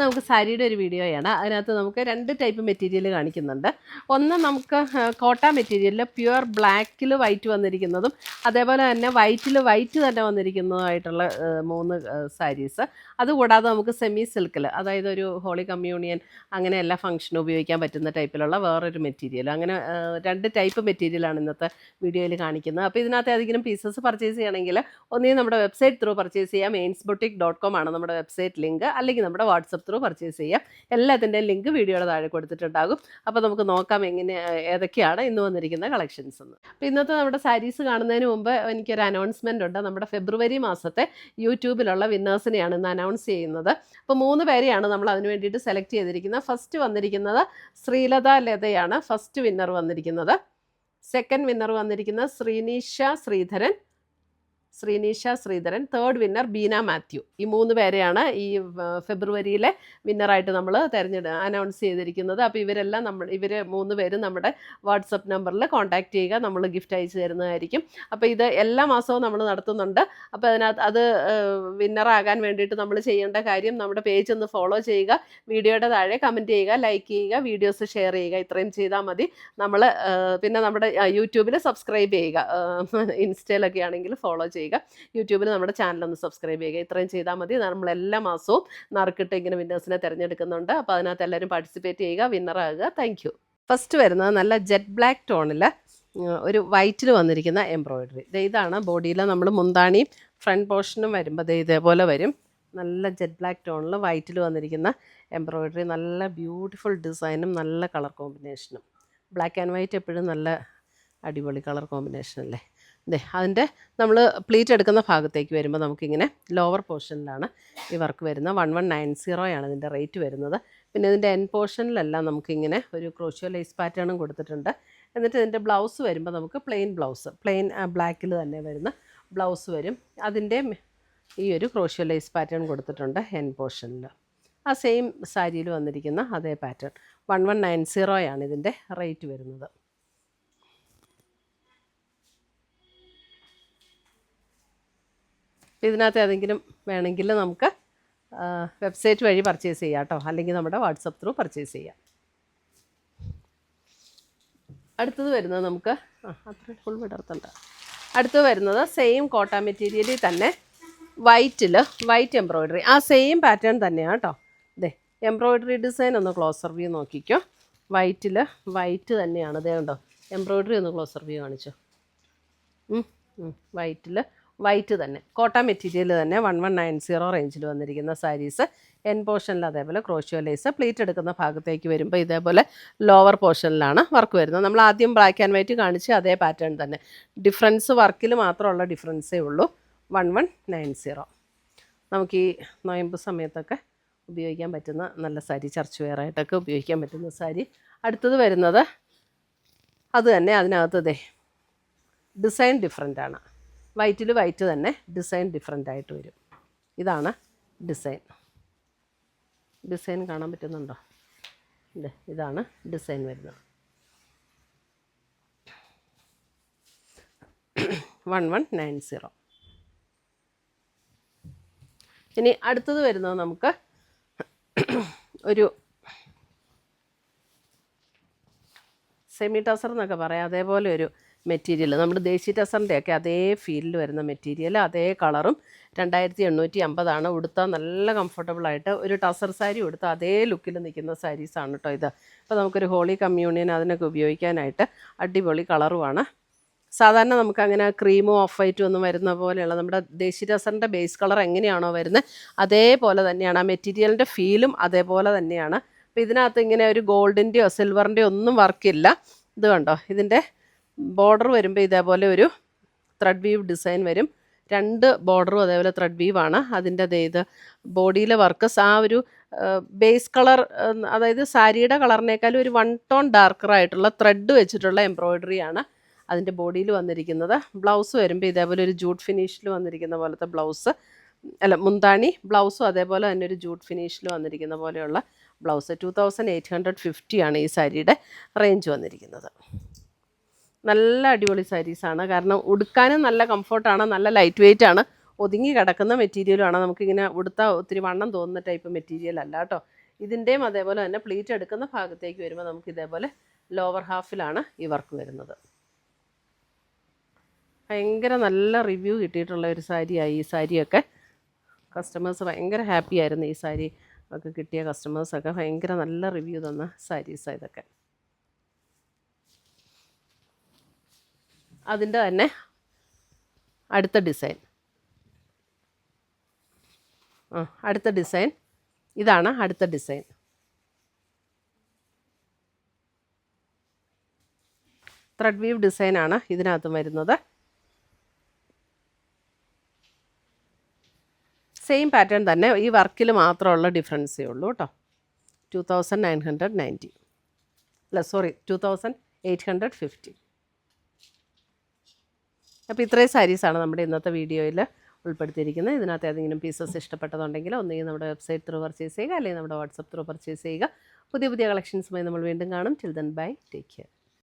നമുക്ക് സാരിയുടെ ഒരു വീഡിയോയാണ്. അതിനകത്ത് നമുക്ക് 2 ടൈപ്പ് മെറ്റീരിയൽ കാണിക്കുന്നുണ്ട്. ഒന്ന് നമുക്ക് കോട്ട മെറ്റീരിയലിൽ പ്യുവർ ബ്ലാക്കിൽ വൈറ്റ് വന്നിരിക്കുന്നതും അതേപോലെ തന്നെ വൈറ്റിൽ വൈറ്റ് തന്നെ വന്നിരിക്കുന്നതുമായിട്ടുള്ള 3 സാരീസ്. അതുകൂടാതെ നമുക്ക് സെമി സിൽക്കിൽ, അതായത് ഒരു ഹോളി കമ്മ്യൂണിയൻ അങ്ങനെ എല്ലാ ഫംഗ്ഷനും ഉപയോഗിക്കാൻ പറ്റുന്ന ടൈപ്പിലുള്ള വേറൊരു മെറ്റീരിയൽ. അങ്ങനെ 2 ടൈപ്പ് മെറ്റീരിയലാണ് ഇന്നത്തെ വീഡിയോയിൽ കാണിക്കുന്നത്. അപ്പോൾ ഇതിനകത്ത് ഏതെങ്കിലും പീസസ് പർച്ചേസ് ചെയ്യണമെങ്കിൽ ഒന്നേ നമ്മുടെ വെബ്സൈറ്റ് ത്രൂ പർച്ചേസ് ചെയ്യാം. ainsboutique.com ആണ് നമ്മുടെ വെബ്സൈറ്റ് ലിങ്ക്. അല്ലെങ്കിൽ നമ്മുടെ വാട്സപ്പ് ത്രൂ പർച്ചേസ് ചെയ്യാം. എല്ലാത്തിൻ്റെയും ലിങ്ക് വീഡിയോയുടെ താഴെ കൊടുത്തിട്ടുണ്ടാകും. അപ്പോൾ നമുക്ക് നോക്കാം ഏതൊക്കെയാണ് ഇന്ന് വന്നിരിക്കുന്ന കളക്ഷൻസ് എന്ന്. അപ്പോൾ ഇന്നത്തെ നമ്മുടെ സാരീസ് കാണുന്നതിന് മുമ്പ് എനിക്കൊരു അനൗൺസ്മെൻ്റ് ഉണ്ട്. നമ്മുടെ ഫെബ്രുവരി മാസത്തെ യൂട്യൂബിലുള്ള വിന്നേഴ്സിനെയാണ് ഇന്ന് അനൗൺസ് ചെയ്യുന്നത്. അപ്പോൾ 3 പേരെയാണ് നമ്മൾ അതിന് വേണ്ടിയിട്ട് സെലക്ട് ചെയ്തിരിക്കുന്നത്. ഫസ്റ്റ് വന്നിരിക്കുന്നത് ശ്രീലത ലതയാണ് ഫസ്റ്റ് വിന്നർ വന്നിരിക്കുന്നത്. സെക്കൻഡ് വിന്നർ വന്നിരിക്കുന്നത് ശ്രീനീഷ ശ്രീധരൻ, തേർഡ് വിന്നർ ബീന മാത്യു. ഈ 3 പേരെയാണ് ഈ ഫെബ്രുവരിയിലെ വിന്നറായിട്ട് നമ്മൾ അനൗൺസ് ചെയ്തിരിക്കുന്നത്. അപ്പോൾ ഇവരെല്ലാം ഇവർ 3 പേരും നമ്മുടെ വാട്സപ്പ് നമ്പറിൽ കോൺടാക്റ്റ് ചെയ്യുക, നമ്മൾ ഗിഫ്റ്റ് അയച്ചു തരുന്നതായിരിക്കും. അപ്പോൾ ഇത് എല്ലാ മാസവും നമ്മൾ നടത്തുന്നുണ്ട്. അപ്പോൾ അതിനകത്ത് അത് വിന്നറാകാൻ വേണ്ടിയിട്ട് നമ്മൾ ചെയ്യേണ്ട കാര്യം നമ്മുടെ പേജ് ഒന്ന് ഫോളോ ചെയ്യുക, വീഡിയോയുടെ താഴെ കമൻറ്റ് ചെയ്യുക, ലൈക്ക് ചെയ്യുക, വീഡിയോസ് ഷെയർ ചെയ്യുക. ഇത്രയും ചെയ്താൽ മതി. നമ്മൾ പിന്നെ നമ്മുടെ യൂട്യൂബിൽ സബ്സ്ക്രൈബ് ചെയ്യുക, ഇൻസ്റ്റയിലൊക്കെ ആണെങ്കിൽ ഫോളോ ചെയ്യുക, യൂട്യൂബിൽ നമ്മുടെ ചാനലൊന്ന് സബ്സ്ക്രൈബ് ചെയ്യുക. ഇത്രയും ചെയ്താൽ മതി. നമ്മൾ എല്ലാ മാസവും നറുക്കിട്ട് ഇങ്ങനെ വിന്നേഴ്സിനെ തിരഞ്ഞെടുക്കുന്നുണ്ട്. അപ്പോൾ അതിനകത്ത് എല്ലാവരും പാർട്ടിസിപ്പേറ്റ് ചെയ്യുക, വിന്നറാകുക. Thank you. ഫസ്റ്റ് വരുന്നത് നല്ല ജെറ്റ് ബ്ലാക്ക് ടോണിൽ ഒരു വൈറ്റിൽ വന്നിരിക്കുന്ന എംബ്രോയിഡറി. ഇതാണ് ബോഡിയിൽ നമ്മൾ മുന്താണിയും ഫ്രണ്ട് പോർഷനും വരുമ്പോൾ ഇതേപോലെ വരും. നല്ല ജെറ്റ് ബ്ലാക്ക് ടോണിൽ വൈറ്റിൽ വന്നിരിക്കുന്ന എംബ്രോയിഡറി, നല്ല ബ്യൂട്ടിഫുൾ ഡിസൈനും നല്ല കളർ കോമ്പിനേഷനും. ബ്ലാക്ക് ആൻഡ് വൈറ്റ് എപ്പോഴും നല്ല അടിപൊളി കളർ കോമ്പിനേഷൻ അല്ലേ. അതിൻ്റെ നമ്മൾ പ്ലീറ്റ് എടുക്കുന്ന ഭാഗത്തേക്ക് വരുമ്പോൾ നമുക്കിങ്ങനെ ലോവർ പോർഷനിലാണ് ഈ വർക്ക് വരുന്നത്. 1190 ഇതിൻ്റെ റേറ്റ് വരുന്നത്. പിന്നെ ഇതിൻ്റെ എൻ പോർഷനിലെല്ലാം നമുക്കിങ്ങനെ ഒരു ക്രോഷ്യോ ലേസ് പാറ്റേണും കൊടുത്തിട്ടുണ്ട്. എന്നിട്ട് ഇതിൻ്റെ ബ്ലൗസ് വരുമ്പോൾ നമുക്ക് പ്ലെയിൻ ബ്ലാക്കിൽ തന്നെ വരുന്ന ബ്ലൗസ് വരും. അതിൻ്റെ ഈ ഒരു ക്രോഷ്യോ ലേസ് പാറ്റേൺ കൊടുത്തിട്ടുണ്ട് എൻ പോർഷനിൽ. ആ സെയിം സാരിയിൽ വന്നിരിക്കുന്ന അതേ പാറ്റേൺ 1190 ഇതിൻ്റെ റേറ്റ് വരുന്നത്. ഇതിനകത്ത് ഏതെങ്കിലും വേണമെങ്കിൽ നമുക്ക് വെബ്സൈറ്റ് വഴി പർച്ചേസ് ചെയ്യാം കേട്ടോ, അല്ലെങ്കിൽ നമ്മുടെ വാട്സപ്പ് ത്രൂ പർച്ചേസ് ചെയ്യാം. അടുത്തത് വരുന്നത് നമുക്ക് അത്ര ഫുൾ വിടർത്തണ്ട. അടുത്തത് വരുന്നത് സെയിം കോട്ട മെറ്റീരിയലിൽ തന്നെ വൈറ്റ് എംബ്രോയിഡറി, ആ സെയിം പാറ്റേൺ തന്നെയാണ് കേട്ടോ. എംബ്രോയിഡറി ഡിസൈൻ ഒന്ന് ക്ലോസർ വ്യൂ നോക്കിക്കോ. വൈറ്റ് തന്നെയാണ്. ഇതേ കണ്ടോ, എംബ്രോയിഡറി ഒന്ന് ക്ലോസർ വ്യൂ കാണിച്ചോ. വൈറ്റ് തന്നെ, കോട്ട മെറ്റീരിയൽ തന്നെ 1190 റേഞ്ചിൽ വന്നിരിക്കുന്ന സാരീസ്. എൻ പോർഷനിൽ അതേപോലെ ക്രോഷ്യോ ലേസ്. പ്ലീറ്റ് എടുക്കുന്ന ഭാഗത്തേക്ക് വരുമ്പോൾ ഇതേപോലെ ലോവർ പോർഷനിലാണ് വർക്ക് വരുന്നത്. നമ്മൾ ആദ്യം ബ്ലാക്ക് ആൻഡ് വൈറ്റ് കാണിച്ച് അതേ പാറ്റേൺ തന്നെ. ഡിഫറൻസ് വർക്കിൽ മാത്രമുള്ള ഡിഫറൻസേ ഉള്ളൂ. 1190. നമുക്ക് ഈ നൊയമ്പ് സമയത്തൊക്കെ ഉപയോഗിക്കാൻ പറ്റുന്ന നല്ല സാരി, ചർച്ച് വെയറായിട്ടൊക്കെ ഉപയോഗിക്കാൻ പറ്റുന്ന സാരി. അടുത്തത് വരുന്നത് അത് തന്നെ. അതിനകത്ത് ഡിസൈൻ ഡിഫറെൻ്റാണ്. വൈറ്റിൽ വൈറ്റ് തന്നെ, ഡിസൈൻ ഡിഫറെൻ്റ് ആയിട്ട് വരും. ഇതാണ് ഡിസൈൻ കാണാൻ പറ്റുന്നുണ്ടോ? ഇതാണ് ഡിസൈൻ വരുന്നത്. 1190. ഇനി അടുത്തത് വരുന്നത് നമുക്ക് ഒരു സെമി ടസർ എന്നൊക്കെ പറയാം. അതേപോലെ ഒരു മെറ്റീരിയൽ, നമ്മുടെ ദേശി ടസറിൻ്റെയൊക്കെ അതേ ഫീലിൽ വരുന്ന മെറ്റീരിയൽ, അതേ കളറും. 2850 ഉടുത്താൽ നല്ല കംഫർട്ടബിളായിട്ട് ഒരു ടസർ സാരി ഉടുത്താൽ അതേ ലുക്കിൽ നിൽക്കുന്ന സാരീസാണ് കേട്ടോ ഇത്. അപ്പോൾ നമുക്കൊരു ഹോളി കമ്മ്യൂണിയൻ അതിനൊക്കെ ഉപയോഗിക്കാനായിട്ട് അടിപൊളി കളറുമാണ്. സാധാരണ നമുക്കങ്ങനെ ക്രീമും ഓഫ് വൈറ്റും ഒന്നും വരുന്ന പോലെയുള്ള നമ്മുടെ ദേശി ടസറിൻ്റെ ബേസ് കളർ എങ്ങനെയാണോ വരുന്നത് അതേപോലെ തന്നെയാണ്. ആ മെറ്റീരിയലിൻ്റെ ഫീലും അതേപോലെ തന്നെയാണ്. അപ്പോൾ ഇതിനകത്ത് ഇങ്ങനെ ഒരു ഗോൾഡിൻ്റെയോ സിൽവറിൻ്റെയോ ഒന്നും വർക്കില്ല. ഇത് കണ്ടോ, ഇതിൻ്റെ ബോർഡർ വരുമ്പോൾ ഇതേപോലെ ഒരു ത്രെഡ് വീവ് ഡിസൈൻ വരും. 2 ബോർഡറും അതേപോലെ ത്രെഡ് വീവാണ്. അതിൻ്റെ ഇത് ബോഡിയിലെ വർക്ക് ആ ഒരു ബേസ് കളർ, അതായത് സാരിയുടെ കളറിനേക്കാളും ഒരു 1 ടോൺ ഡാർക്കറായിട്ടുള്ള ത്രെഡ് വെച്ചിട്ടുള്ള എംബ്രോയിഡറിയാണ് അതിൻ്റെ ബോഡിയിൽ വന്നിരിക്കുന്നത്. ബ്ലൗസ് വരുമ്പോൾ ഇതേപോലെ ഒരു ജൂട്ട് ഫിനിഷിൽ വന്നിരിക്കുന്ന പോലത്തെ മുന്താണി ബ്ലൗസും അതേപോലെ തന്നെ ഒരു ജൂട്ട് ഫിനിഷിൽ വന്നിരിക്കുന്ന പോലെയുള്ള ബ്ലൗസ്. 2850 ഈ സാരിയുടെ റേഞ്ച് വന്നിരിക്കുന്നത്. നല്ല അടിപൊളി സാരീസാണ്. കാരണം ഉടുക്കാനും നല്ല കംഫർട്ടാണ്, നല്ല ലൈറ്റ് വെയ്റ്റ് ആണ്, ഒതുങ്ങി കിടക്കുന്ന മെറ്റീരിയലാണ്. നമുക്കിങ്ങനെ ഉടുത്താൽ ഒത്തിരി വണ്ണം തോന്നുന്ന ടൈപ്പ് മെറ്റീരിയൽ അല്ല കേട്ടോ. ഇതിൻ്റെയും അതേപോലെ തന്നെ പ്ലീറ്റ് എടുക്കുന്ന ഭാഗത്തേക്ക് വരുമ്പോൾ നമുക്ക് ഇതേപോലെ ലോവർ ഹാഫിലാണ് ഈ വർക്ക് വരുന്നത്. ഭയങ്കര നല്ല റിവ്യൂ കിട്ടിയിട്ടുള്ള ഒരു സാരിയായി ഈ സാരിയൊക്കെ. കസ്റ്റമേഴ്സ് ഭയങ്കര ഹാപ്പി ആയിരുന്നു. ഈ സാരി ഒക്കെ കിട്ടിയ കസ്റ്റമേഴ്സൊക്കെ ഭയങ്കര നല്ല റിവ്യൂ തന്ന സാരീസാണ് ഇതൊക്കെ. അതിൻ്റെ തന്നെ അടുത്ത ഡിസൈൻ ഇതാണ് അടുത്ത ഡിസൈൻ. ത്രെഡ് വീവ് ഡിസൈനാണ് ഇതിനകത്ത് വരുന്നത്. സെയിം പാറ്റേൺ തന്നെ, ഈ വർക്കിൽ മാത്രമുള്ള ഡിഫറൻസേ ഉള്ളൂ കേട്ടോ. 2990 അല്ല സോറി 2850. അപ്പോൾ ഇത്രയും സാരീസാണ് നമ്മുടെ ഇന്നത്തെ വീഡിയോയിൽ ഉൾപ്പെടുത്തിയിരിക്കുന്നത്. ഇതിനകത്ത് ഏതെങ്കിലും പീസസ് ഇഷ്ടപ്പെട്ടതുണ്ടെങ്കിൽ ഒന്നുകിൽ നമ്മുടെ വെബ്സൈറ്റ് ത്രൂ പർച്ചേസ് ചെയ്യുക, അല്ലെങ്കിൽ നമ്മുടെ വാട്സപ്പ് ത്രൂ പർച്ചേസ് ചെയ്യുക. പുതിയ കളക്ഷൻസുമായി നമ്മൾ വീണ്ടും കാണും. Till then bye, take care.